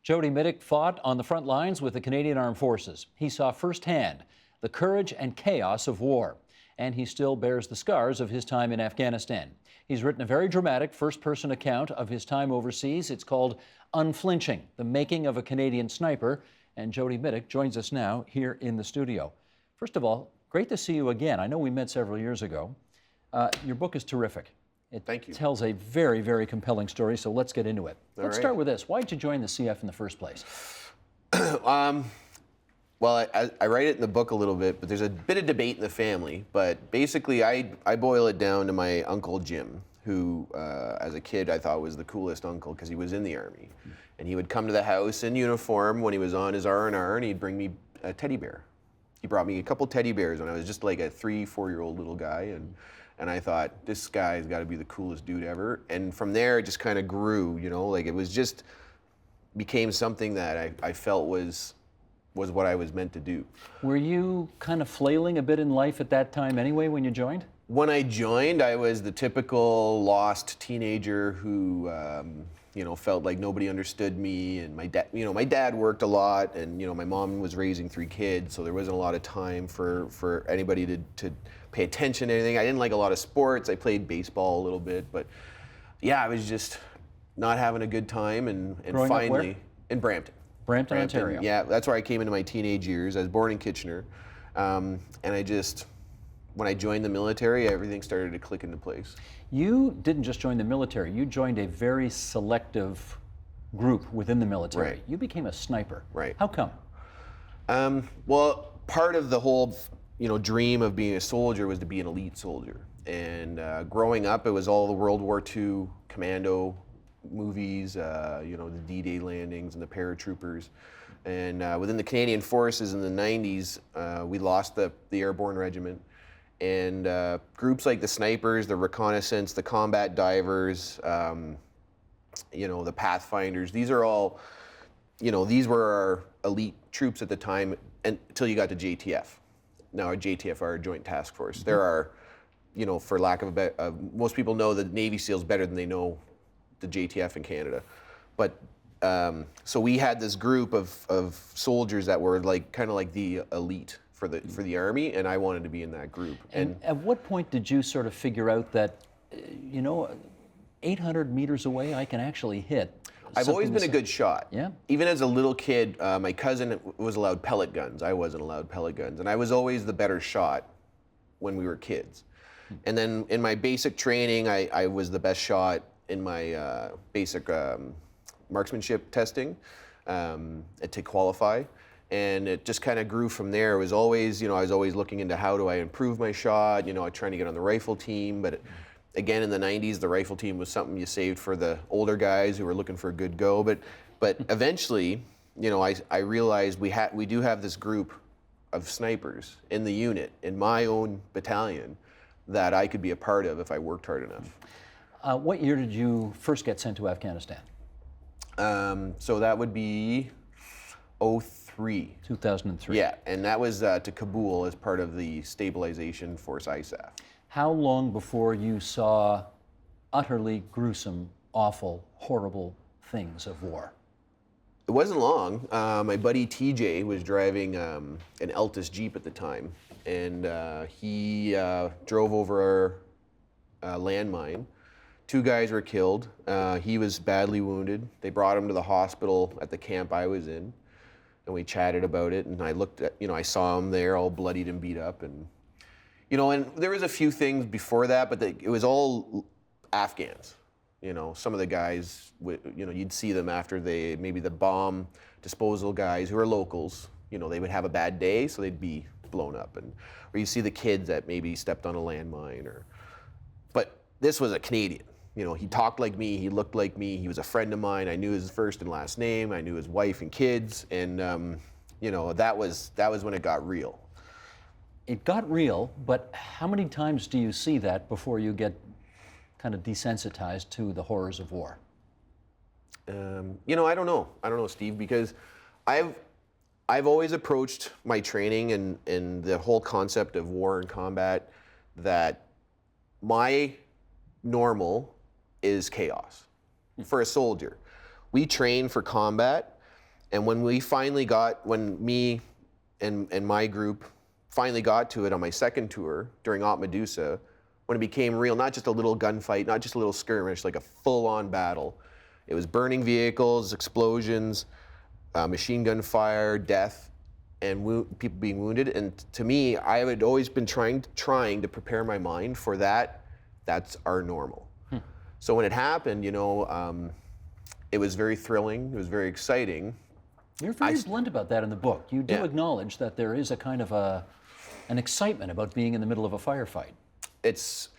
Jody Mitic fought on the front lines with the Canadian Armed Forces. He saw firsthand the courage and chaos of war, and he still bears the scars of his time in Afghanistan. He's written a very dramatic first-person account of his time overseas. It's called Unflinching, the making of a Canadian sniper, and Jody Mitic joins us now here in the studio. First of all, great to see you again. I know we met several years ago. Your book is terrific. Thank you. It tells a very, very compelling story, so let's get into it. Let's start with this. Why did you join the CF in the first place? Well, I write it in the book a little bit, but there's a bit of debate in the family. But basically, I boil it down to my Uncle Jim, who, as a kid, I thought was the coolest uncle because he was in the Army. And he would come to the house in uniform when he was on his R&R, and he'd bring me a teddy bear. He brought me a couple teddy bears when I was just like a 3-4-year-old little guy. And I thought, this guy's got to be the coolest dude ever. And from there, it just kind of grew, you know, like it was just became something that I felt was what I was meant to do. Were you kind of flailing a bit in life at that time anyway when you joined? When I joined, I was the typical lost teenager who, you know, felt like nobody understood me. And my dad worked a lot, and you know, my mom was raising 3 kids, so there wasn't a lot of time for anybody to pay attention to anything. I didn't like a lot of sports. I played baseball a little bit, but yeah, I was just not having a good time. And finally, in Brampton. Brampton, Ontario. Yeah, that's where I came into my teenage years. I was born in Kitchener, and when I joined the military, everything started to click into place. You didn't just join the military. You joined a very selective group within the military. Right. You became a sniper. Right. How come? Well, part of the whole, you know, dream of being a soldier was to be an elite soldier. And growing up, it was all the World War II commando movies, you know, the D-Day landings and the paratroopers. And within the Canadian Forces in the 90s, we lost the Airborne Regiment. And groups like the snipers, the reconnaissance, the combat divers, you know, the pathfinders, these are all, you know, these were our elite troops at the time until you got to JTF. Now our JTF, our Joint Task Force. Mm-hmm. There are, you know, for lack of a better, most people know the Navy SEALs better than they know the JTF in Canada. But so we had this group of soldiers that were like kind of like the elite for the Army, and I wanted to be in that group. And at what point did you sort of figure out that, you know, 800 meters away, I can actually hit? I've always been a good shot. Yeah. Even as a little kid, my cousin was allowed pellet guns. I wasn't allowed pellet guns, and I was always the better shot when we were kids. And then in my basic training, I was the best shot in my basic marksmanship testing to qualify. And it just kind of grew from there. It was always, you know, I was always looking into how do I improve my shot, you know, trying to get on the rifle team. But again, in the 90s, the rifle team was something you saved for the older guys who were looking for a good go. But eventually, you know, I realized we do have this group of snipers in the unit, in my own battalion, that I could be a part of if I worked hard enough. What year did you first get sent to Afghanistan? So that would be 2003. Yeah, and that was to Kabul as part of the stabilization force ISAF. How long before you saw utterly gruesome, awful, horrible things of war? It wasn't long. My buddy TJ was driving an Altus Jeep at the time, and he drove over a landmine. 2 guys were killed. He was badly wounded. They brought him to the hospital at the camp I was in. And we chatted about it, and I looked at, you know, I saw him there all bloodied and beat up, and, you know, and there was a few things before that, but it was all Afghans. You know, some of the guys, you know, you'd see them after maybe the bomb disposal guys who are locals, you know, they would have a bad day, so they'd be blown up. Or you see the kids that maybe stepped on a landmine, but this was a Canadian. You know, he talked like me, he looked like me, he was a friend of mine, I knew his first and last name, I knew his wife and kids, and you know, that was when it got real. It got real, but how many times do you see that before you get kind of desensitized to the horrors of war? You know, I don't know, Steve, because I've always approached my training and the whole concept of war and combat that my normal is chaos. For a soldier, we train for combat, And when me and my group finally got to it on my second tour during Op Medusa, when it became real, not just a little gunfight, not just a little skirmish, like a full-on battle. It was burning vehicles, explosions, machine gun fire, death, and people being wounded. And to me, I had always been trying to prepare my mind for that. That's our normal. So when it happened, it was very thrilling. It was very exciting. You're very blunt about that in the book. You do acknowledge that there is a kind of an excitement about being in the middle of a firefight. It's,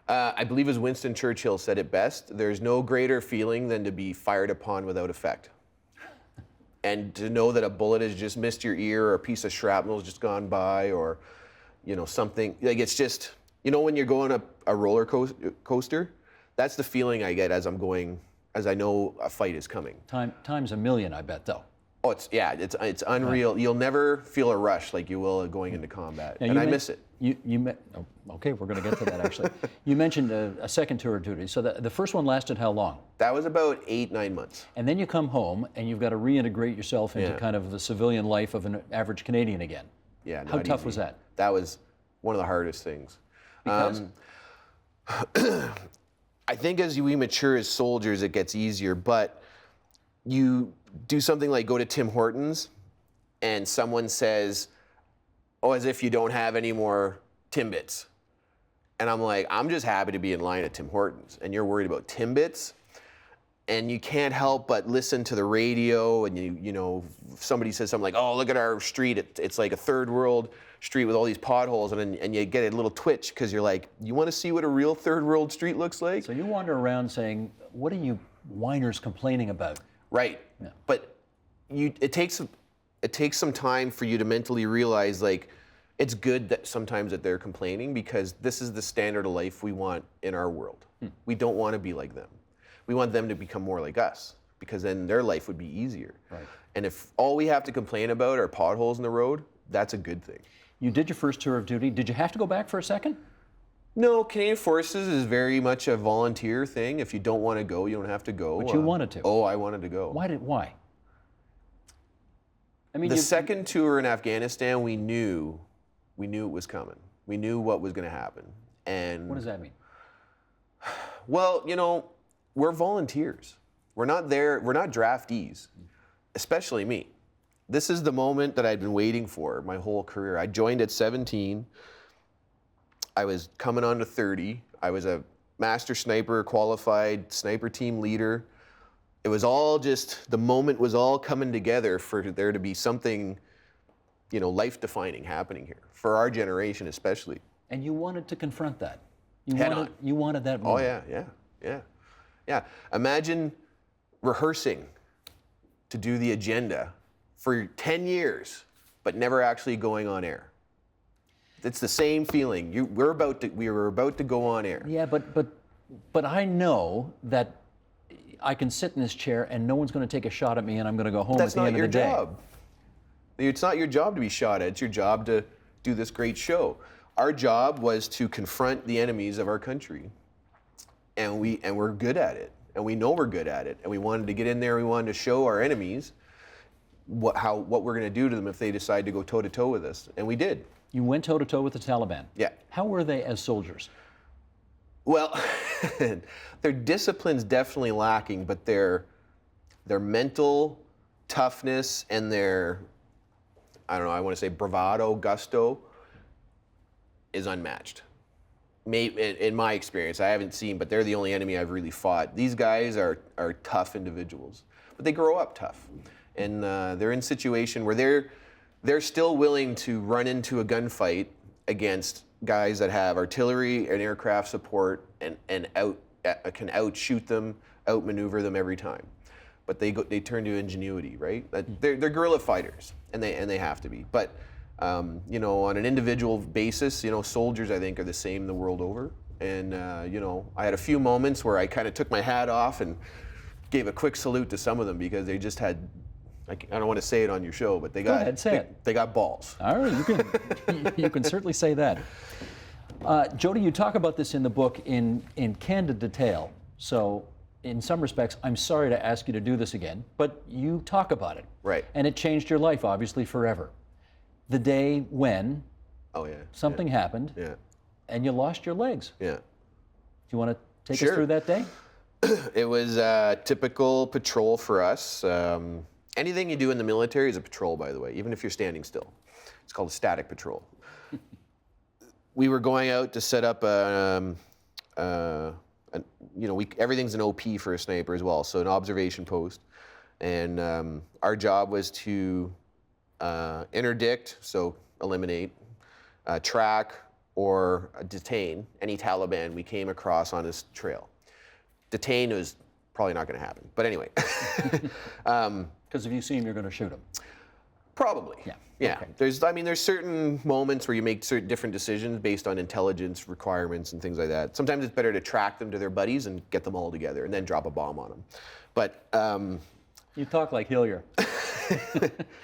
I believe as Winston Churchill said it best, there's no greater feeling than to be fired upon without effect. And to know that a bullet has just missed your ear, or a piece of shrapnel has just gone by, or, something, like it's just, when you're going up a roller coaster, that's the feeling I get as I know a fight is coming. Times a million, I bet, though. Oh, it's unreal. You'll never feel a rush like you will going into combat, and I miss it. Okay, we're going to get to that actually. You mentioned a second tour of duty. So the first one lasted how long? That was about 8-9 months. And then you come home and you've got to reintegrate yourself into kind of the civilian life of an average Canadian again. Yeah. How tough was that? That was one of the hardest things. Because? I think as we mature as soldiers, it gets easier, but you do something like go to Tim Hortons and someone says, oh, as if you don't have any more Timbits. And I'm like, I'm just happy to be in line at Tim Hortons. And you're worried about Timbits? And you can't help but listen to the radio, and somebody says something like, oh, look at our street. It's like a third world street with all these potholes, and you get a little twitch because you're like, you want to see what a real third world street looks like? So you wander around saying, what are you whiners complaining about? Right. Yeah. But it takes some time for you to mentally realize, like, it's good that sometimes that they're complaining, because this is the standard of life we want in our world. We don't want to be like them. We want them to become more like us, because then their life would be easier. Right. And if all we have to complain about are potholes in the road, that's a good thing. You did your first tour of duty. Did you have to go back for a second? No, Canadian Forces is very much a volunteer thing. If you don't want to go, you don't have to go. But you wanted to. Oh, I wanted to go. Why? I mean, the second tour in Afghanistan, we knew it was coming. We knew what was going to happen. And what does that mean? Well, we're volunteers. We're not there. We're not draftees, especially me. This is the moment that I'd been waiting for my whole career. I joined at 17. I was coming on to 30. I was a master sniper, qualified sniper team leader. It was all just, the moment was all coming together for there to be something, life-defining happening here, for our generation especially. And you wanted to confront that. You wanted that Oh, moment. yeah. Imagine rehearsing to do the agenda for 10 years, but never actually going on air. It's the same feeling. We were about to go on air. Yeah, but I know that I can sit in this chair and no one's going to take a shot at me, and I'm going to go home at the end of the day. That's not your job. It's not your job to be shot at. It's your job to do this great show. Our job was to confront the enemies of our country, and we're good at it, and we know we're good at it, and we wanted to get in there. We wanted to show our enemies what we're going to do to them if they decide to go toe-to-toe with us, and we did. You went toe-to-toe with the Taliban. Yeah. How were they as soldiers? Well, their discipline's definitely lacking, but their mental toughness and their, I don't know, I want to say bravado, gusto, is unmatched. In my experience, I haven't seen, but they're the only enemy I've really fought. These guys are tough individuals, but they grow up tough, and they're in a situation where they're still willing to run into a gunfight against guys that have artillery and aircraft support and can outshoot them, outmaneuver them every time. But they turn to ingenuity, right? They're guerrilla fighters, and they have to be. But on an individual basis, soldiers I think are the same the world over. And I had a few moments where I kind of took my hat off and gave a quick salute to some of them, because they just had, I don't want to say it on your show, but they got, Go ahead, say it. They got balls. All right, you can certainly say that. Jody, you talk about this in the book in candid detail. So in some respects, I'm sorry to ask you to do this again, but you talk about it. Right. And it changed your life, obviously, forever. The day when Oh yeah. something happened Yeah. and you lost your legs. Yeah. Do you want to take Sure. us through that day? It was a typical patrol for us. Anything you do in the military is a patrol, by the way, even if you're standing still. It's called a static patrol. We were going out to set up everything's an OP for a sniper as well, so an observation post. And our job was to interdict, so eliminate, track, or detain any Taliban we came across on this trail. Detain was probably not going to happen, but anyway. Because if you see him, you're going to shoot him. Probably. Yeah. Yeah. Okay. There's certain moments where you make certain different decisions based on intelligence requirements and things like that. Sometimes it's better to track them to their buddies and get them all together and then drop a bomb on them. But You talk like Hillier.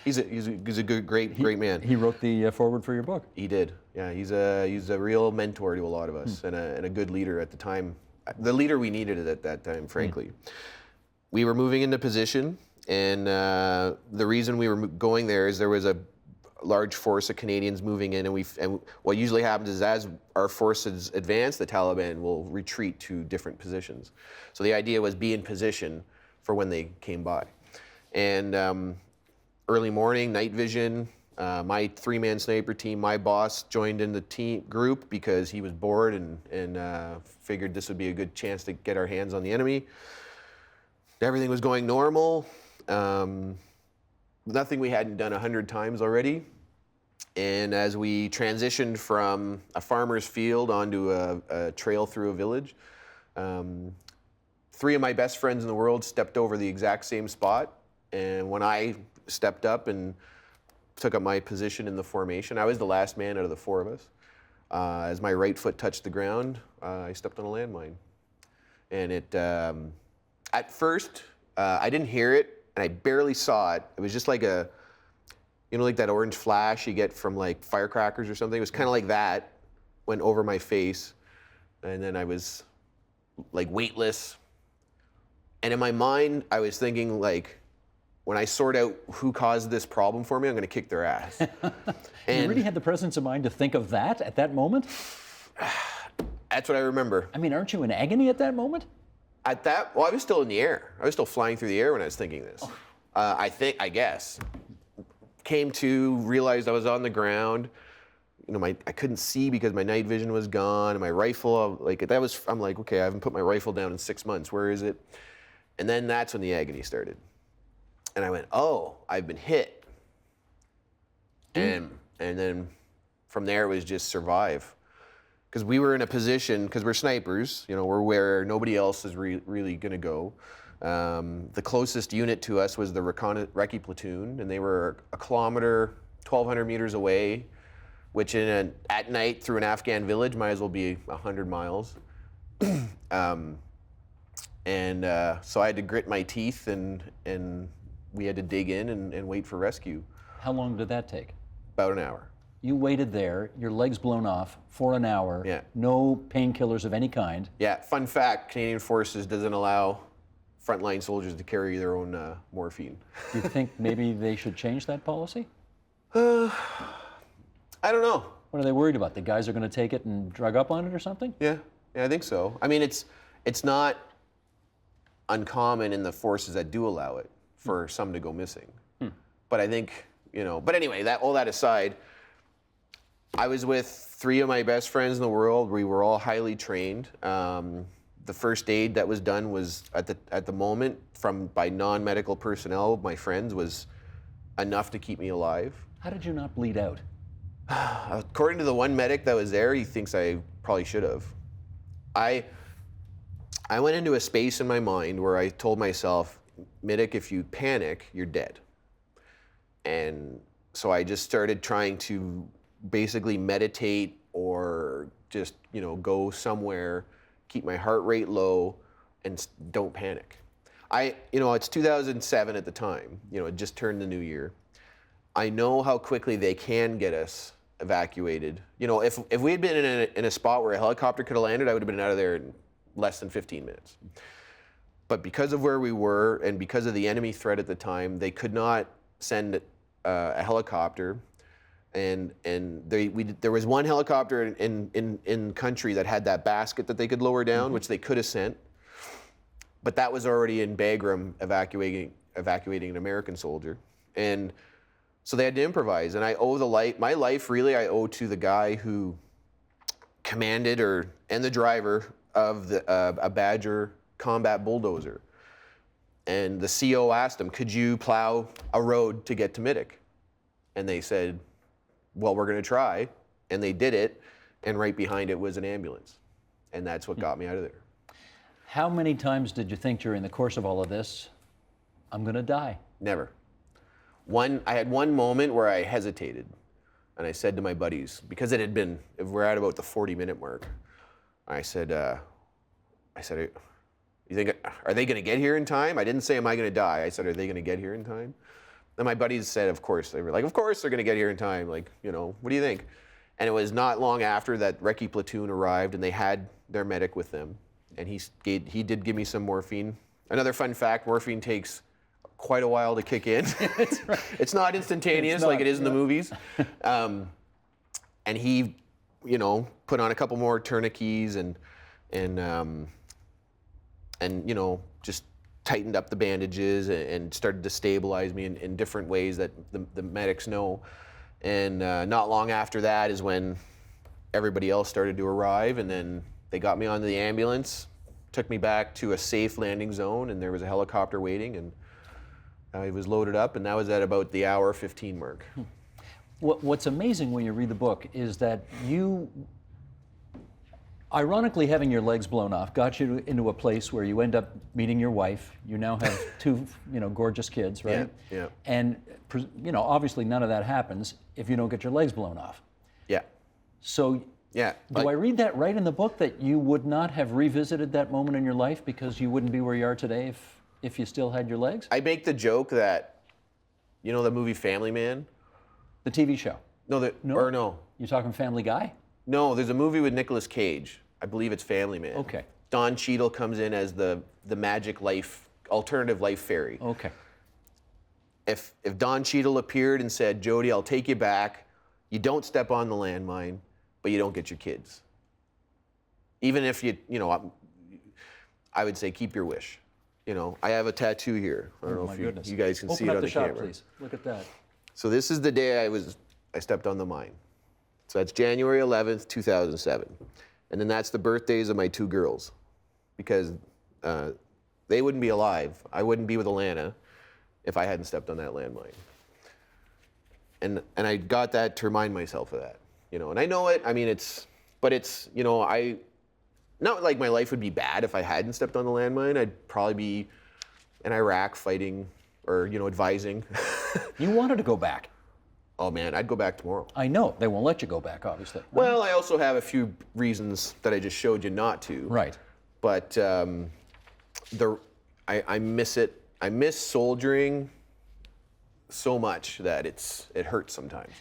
he's a good, great man. He wrote the foreword for your book. He did. Yeah. He's a real mentor to a lot of us and a good leader at the time. The leader we needed at that time, frankly. We were moving into position, and the reason we were going there is there was a large force of Canadians moving in, and what usually happens is as our forces advance, the Taliban will retreat to different positions. So the idea was be in position for when they came by. And early morning, night vision, my three-man sniper team, my boss joined in the team group because he was bored and figured this would be a good chance to get our hands on the enemy. Everything was going normal. Nothing we hadn't done 100 times already. And as we transitioned from a farmer's field onto a trail through a village, three of my best friends in the world stepped over the exact same spot. And when I stepped up and took up my position in the formation, I was the last man out of the four of us. As my right foot touched the ground, I stepped on a landmine. And it, at first, I didn't hear it, and I barely saw it. It was just like like that orange flash you get from like firecrackers or something. It was kind of like that, went over my face, and then I was like weightless. And in my mind, I was thinking like, when I sort out who caused this problem for me, I'm going to kick their ass. You really had the presence of mind to think of that at that moment? That's what I remember. I mean, aren't you in agony at that moment? I was still in the air. I was still flying through the air when I was thinking this. I guess. Came to, realized I was on the ground. I couldn't see because my night vision was gone, and my rifle, I'm like, okay, I haven't put my rifle down in 6 months. Where is it? And then that's when the agony started. And I went, oh, I've been hit. And then from there it was just survive. Because we were in a position, because we're snipers, we're where nobody else is really going to go. The closest unit to us was the recce platoon, and they were a kilometer, 1,200 meters away, which at night through an Afghan village might as well be 100 miles. So I had to grit my teeth, and we had to dig in and wait for rescue. How long did that take? About an hour. You waited there, your legs blown off for an hour, Yeah. no painkillers of any kind. Yeah, fun fact, Canadian Forces doesn't allow frontline soldiers to carry their own morphine. Do you think maybe they should change that policy? I don't know. What are they worried about? The guys are going to take it and drug up on it or something? Yeah, I think so. I mean, it's not uncommon in the forces that do allow it for some to go missing. But I think, but anyway, all that aside, I was with three of my best friends in the world. We were all highly trained. The first aid that was done was at the moment by non-medical personnel, my friends, was enough to keep me alive. How did you not bleed out? According to the one medic that was there, he thinks I probably should have. I went into a space in my mind where I told myself, Mitic, if you panic, you're dead. And so I just started trying to basically meditate or just, go somewhere, keep my heart rate low, and don't panic. It's 2007 at the time. It just turned the new year. I know how quickly they can get us evacuated. If we had been in a spot where a helicopter could have landed, I would have been out of there in less than 15 minutes. But because of where we were and because of the enemy threat at the time, they could not send a helicopter. And there was one helicopter in country that had that basket that they could lower down, which they could have sent. But that was already in Bagram evacuating an American soldier. And so they had to improvise. And I owe my life really, I owe to the guy who commanded and the driver of a Badger combat bulldozer. And the CO asked him, could you plow a road to get to Mitic? And they said, well, we're going to try. And they did it. And right behind it was an ambulance. And that's what got me out of there. How many times did you think during the course of all of this, I'm going to die? Never. I had one moment where I hesitated. And I said to my buddies, because we're at about the 40-minute mark. I said, you think, are they going to get here in time? I didn't say, am I going to die? I said, are they going to get here in time? And my buddies said, of course. They were like, of course they're going to get here in time. Like, what do you think? And it was not long after that recce platoon arrived and they had their medic with them. And he did give me some morphine. Another fun fact, morphine takes quite a while to kick in. That's right. It's not instantaneous like it is in the movies. And he, put on a couple more tourniquets and just tightened up the bandages and started to stabilize me in different ways that the medics know. And not long after that is when everybody else started to arrive, and then they got me onto the ambulance, took me back to a safe landing zone, and there was a helicopter waiting, and I was loaded up, and that was at about the hour 15 mark. What's amazing when you read the book is that you, ironically, having your legs blown off got you into a place where you end up meeting your wife. You now have two, gorgeous kids, right? Yeah. And, obviously none of that happens if you don't get your legs blown off. Yeah. So, yeah. Do I read that right in the book, that you would not have revisited that moment in your life because you wouldn't be where you are today if you still had your legs? I make the joke that, the movie Family Man? The TV show? No. You're talking Family Guy? No, there's a movie with Nicolas Cage. I believe it's Family Man. Okay. Don Cheadle comes in as the magic alternative life fairy. Okay. If Don Cheadle appeared and said, Jody, I'll take you back, you don't step on the landmine, but you don't get your kids. Even if I would say keep your wish. I have a tattoo here. I don't know if you guys can see it on the camera. Open up the shot, please. Look at that. So this is the day I stepped on the mine. So that's January 11th, 2007. And then that's the birthdays of my two girls, because they wouldn't be alive. I wouldn't be with Alana if I hadn't stepped on that landmine. And I got that to remind myself of that, And I know it. I mean, not like my life would be bad if I hadn't stepped on the landmine. I'd probably be in Iraq fighting or, advising. You wanted to go back. Oh man, I'd go back tomorrow. I know. They won't let you go back, obviously. Well, I also have a few reasons that I just showed you not to. Right. But I miss it. I miss soldiering so much that it hurts sometimes.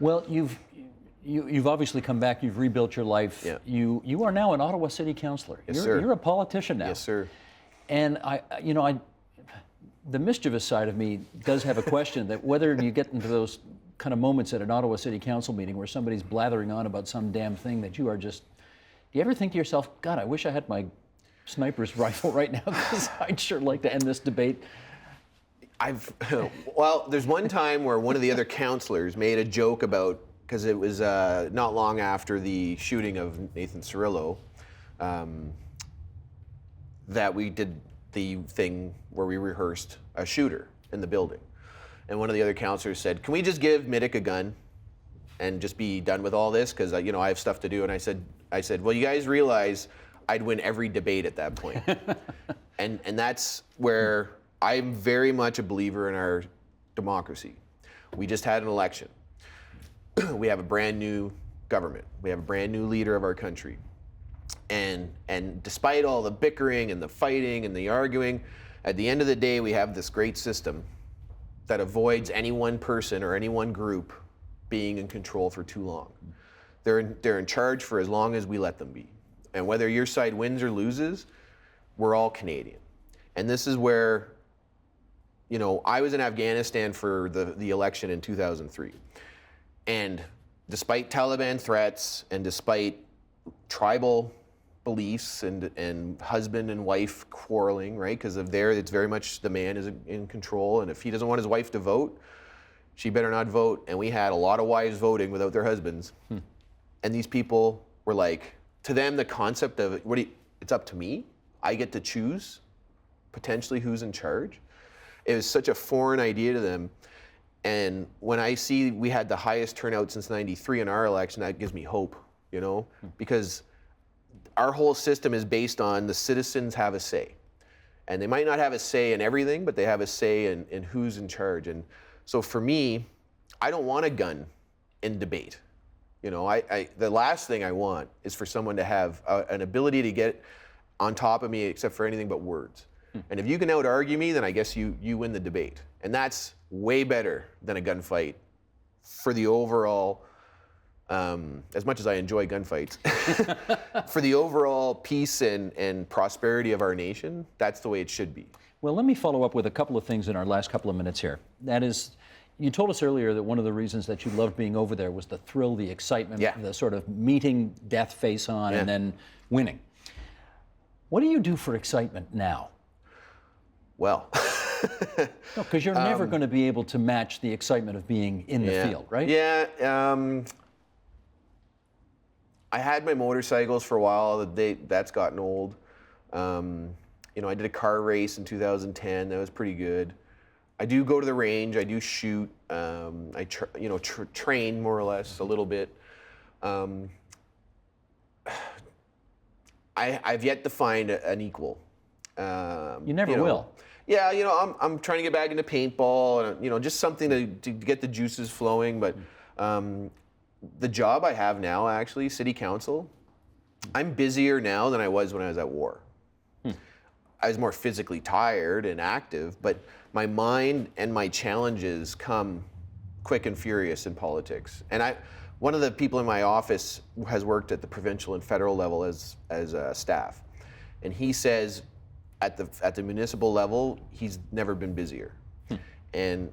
Well, you've obviously come back. You've rebuilt your life. Yeah. You are now an Ottawa City Councillor. Yes, sir. You're a politician now. Yes, sir. And the mischievous side of me does have a question that whether you get into those kind of moments at an Ottawa City Council meeting where somebody's blathering on about some damn thing that you are just, do you ever think to yourself, God, I wish I had my sniper's rifle right now because I'd sure like to end this debate? Well, there's one time where one of the other councillors made a joke about, because it was not long after the shooting of Nathan Cirillo, that we did the thing where we rehearsed a shooter in the building. And one of the other councillors said, can we just give Mitic a gun and just be done with all this? Because I have stuff to do. And I said, well, you guys realize I'd win every debate at that point. and that's where I'm very much a believer in our democracy. We just had an election. We have a brand new government. We have a brand new leader of our country. And despite all the bickering and the fighting and the arguing, at the end of the day, we have this great system that avoids any one person or any one group being in control for too long. They're in charge for as long as we let them be. And whether your side wins or loses, we're all Canadian. And this is where, you know, I was in Afghanistan for the election in 2003. And despite Taliban threats and despite tribal beliefs and husband and wife quarreling, right? Because of there, it's very much the man is in control. And if he doesn't want his wife to vote, she better not vote. And we had a lot of wives voting without their husbands. And these people were like, to them, the concept of, it's up to me. I get to choose potentially who's in charge. It was such a foreign idea to them. And when I see we had the highest turnout since '93 in our election, that gives me hope, you know, because our whole system is based on the citizens have a say. And they might not have a say in everything, but they have a say in who's in charge. And so for me, I don't want a gun in debate. You know, the last thing I want is for someone to have an ability to get on top of me except for anything but words. And if you can out-argue me, then I guess you win the debate. And that's way better than a gunfight for the overall, as much as I enjoy gunfights, for the overall peace and prosperity of our nation, that's the way it should be. Well, let me follow up with a couple of things in our last couple of minutes here. That is, you told us earlier that one of the reasons that you loved being over there was the thrill, the excitement, the sort of meeting death face on and then winning. What do you do for excitement now? Well, no, because you're never going to be able to match the excitement of being in the field, right? Yeah. I had my motorcycles for a while. That's gotten old. You know, I did a car race in 2010. That was pretty good. I do go to the range. I do shoot. I train more or less a little bit. I've yet to find an equal. You never will. Yeah, you know, I'm trying to get back into paintball, and you know, just something to get the juices flowing. But the job I have now, actually, city council, I'm busier now than I was when I was at war. I was more physically tired and active, but my mind and my challenges come quick and furious in politics. And one of the people in my office has worked at the provincial and federal level as staff, and he says, at the municipal level, he's never been busier. And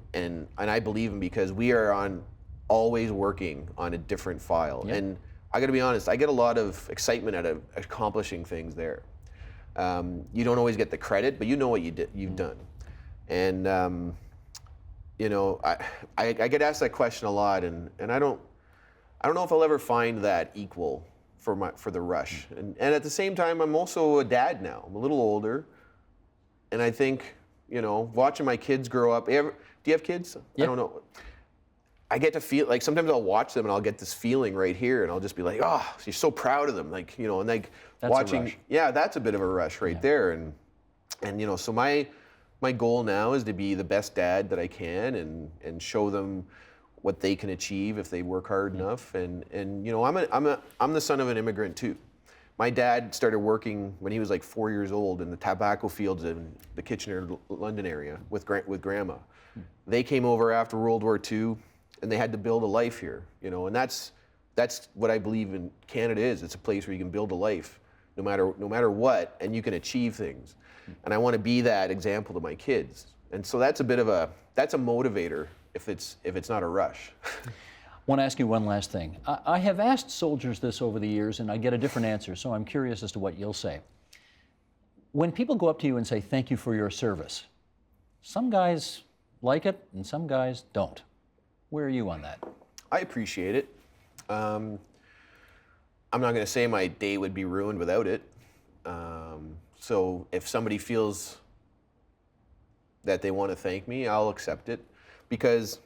I believe him because we are always working on a different file. Yep. And I got to be honest, I get a lot of excitement out of accomplishing things there. You don't always get the credit, but you know what you've done. And you know, I get asked that question a lot, and I don't know if I'll ever find that equal for the rush. And at the same time, I'm also a dad now. I'm a little older. And I think, you know, watching my kids grow up. Do you have kids? Yeah. I don't know. I get to feel like sometimes I'll watch them and I'll get this feeling right here, and I'll just be like, oh, you're so proud of them. Like, you know, and like that's watching. A rush. Yeah, that's a bit of a rush right there. And you know, so my goal now is to be the best dad that I can and show them what they can achieve if they work hard enough. And you know, I'm the son of an immigrant too. My dad started working when he was like 4 years old in the tobacco fields in the Kitchener, London area with grandma. They came over after World War II, and they had to build a life here, you know. And that's what I believe in Canada is. It's a place where you can build a life, no matter what, and you can achieve things. And I want to be that example to my kids. And so that's a motivator if it's not a rush. I want to ask you one last thing. I have asked soldiers this over the years, and I get a different answer, so I'm curious as to what you'll say. When people go up to you and say, thank you for your service, some guys like it and some guys don't. Where are you on that? I appreciate it. I'm not going to say my day would be ruined without it. So if somebody feels that they want to thank me, I'll accept it, because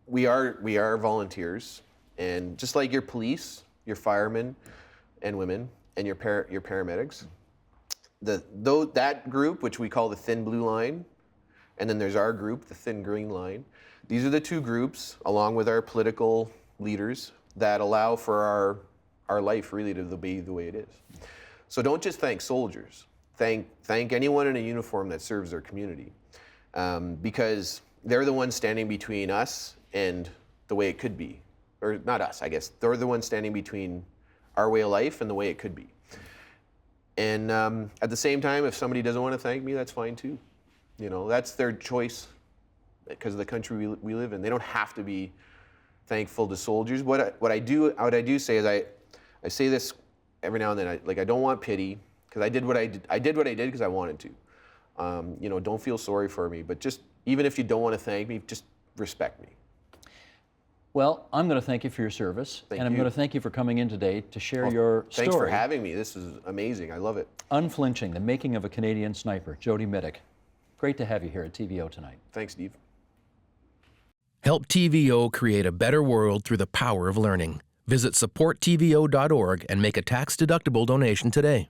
we are volunteers, and just like your police, your firemen and women, and your paramedics, that group, which we call the thin blue line, and then there's our group, the thin green line. These are the two groups, along with our political leaders, that allow for our life really to be the way it is. So don't just thank soldiers. Thank anyone in a uniform that serves their community, because they're the ones standing between us and the way it could be. Or not us, I guess. They're the ones standing between our way of life and the way it could be. And at the same time, if somebody doesn't want to thank me, that's fine too. You know, that's their choice because of the country we live in. They don't have to be thankful to soldiers. What I do say is I say this every now and then. I don't want pity because I did what I did because I wanted to. You know, don't feel sorry for me, but just even if you don't want to thank me, just respect me. Well, I'm going to thank you for your service, and I'm going to thank you for coming in today to share your story. Thanks for having me. This is amazing. I love it. Unflinching, the making of a Canadian sniper. Jody Mitic. Great to have you here at TVO tonight. Thanks, Steve. Help TVO create a better world through the power of learning. Visit supporttvo.org and make a tax-deductible donation today.